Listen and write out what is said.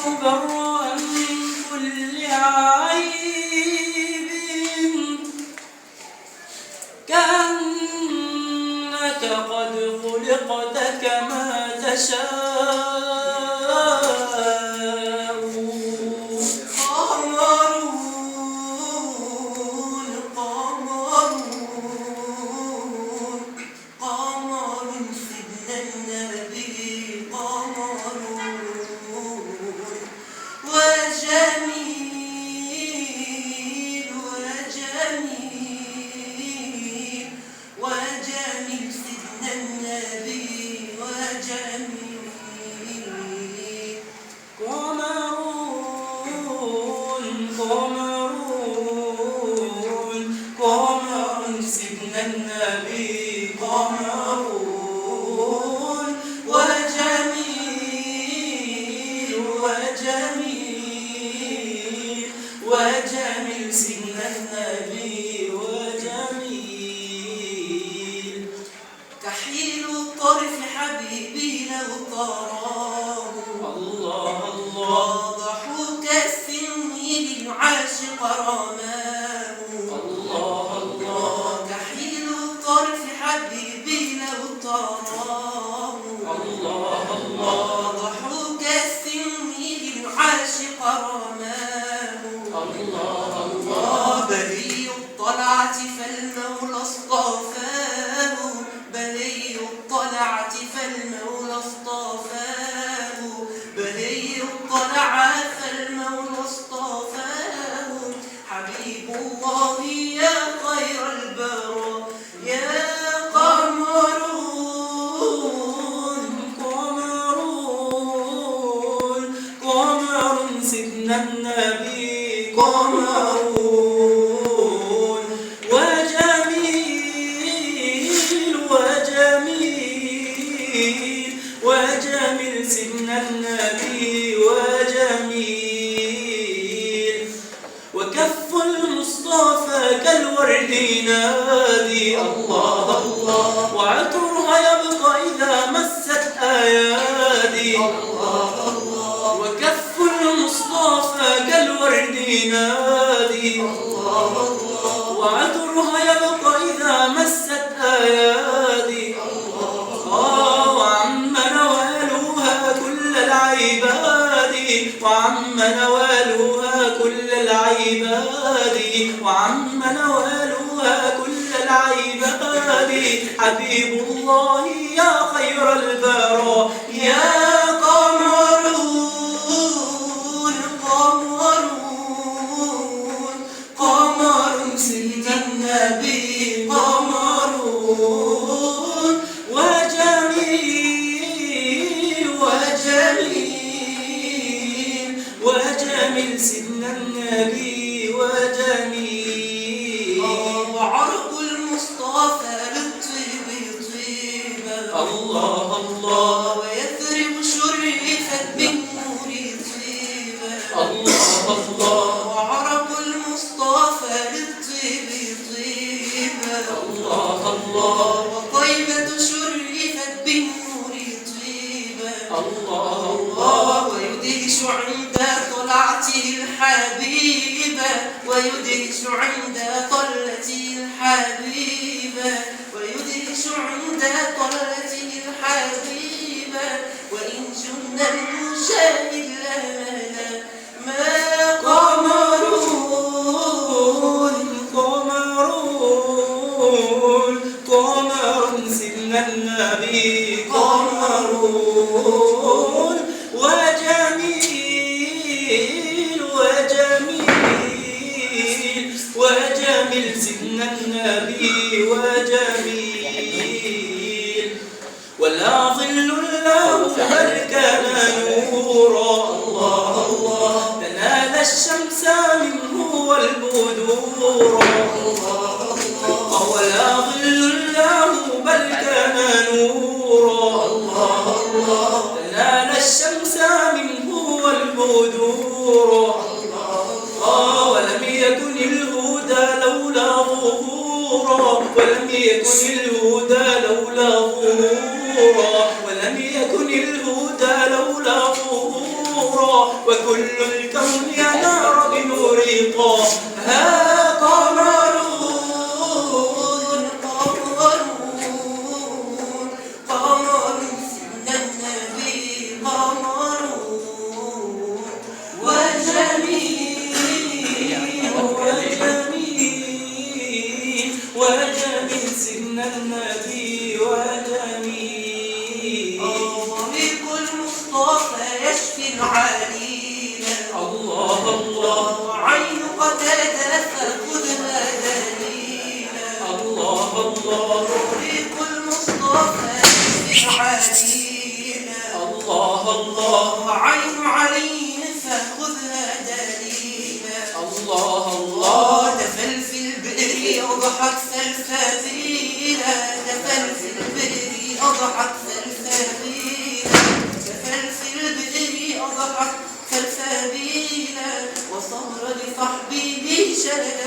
برا من كل عيب كأنك قد خلقت كما تشاء النبي قمرون وجميل وجميل سيدنا النبي وجميل كحيل الطرف حبيبي لو تراه الله واضح كالسن للعاشق رماه الله كحيل الطرف حبيبي لو تراه الله واضح كالسن للعاشق رماه الله بلي الطلعة فالمولى اصطفاه بلي الطلعة فالمولى اصطفاه بلي الطلعة فالمولى اصطفاه حبيب الله يا خير البرى يا قمر سيدنا النبي قمرون وجميل سيدنا النبي وجميل وكف المصطفى كالورد نادي الله الله وعطرها يبقى إذا مست أيادي الله الله وكف المصطفى كالورد نادي الله الله وعطرها يبقى إذا مست أيادي وعم نوالها كل العباد وعم نوالها كل العباد وعم نوالها كل العباد حبيب الله يا خير البرى يا قمر سيدنا النبي قمرون وجميل سيدنا النبي وجميل وعرق المصطفى للطيب طيبا الله الله ويثرب شرفت بالنور طيبا الله الله وعرق المصطفى للطيب طيبا الله الله وطيبة شرفت بالنور طيبا الله الله ويدهش عند طلعته الحبيبة ويدهش عند طلته الحبيبة ويدهش عند طلته الحبيبة وإن جن المشاهد لمنا ما قمر سيدنا النبي قمرون وجميل سيدنا النبي وجميل ولا ظل له بل كان نورا الله الله تنال الشمس منه والبدورا ولا ظل له بل كان نورا الله الله تنال الشمس منه والبدورا ولم يكن الهدى لولا ظهورا ولم يكن الهدى لولا ظهورا ولم يكن الهدى لولا ظهورا وكل الكون ينار بنور طه قمرون قمرون قمرون سيدنا النبي قمرون وجميل وجميل وجميل سيدنا النبي وجميل طريق المصطفى يشفي العليل الله الله عين قتادة فخذها دليلا الله الله طريق المصطفى يشفي العليل الله الله عين علي فخذها دليلا الله الله دفل في البئر أضحت سلسبيلا دفل في البئر أضحت سلسبيلا دفل في البئر أضحت سلسبيلا وصهر لصحبه شرد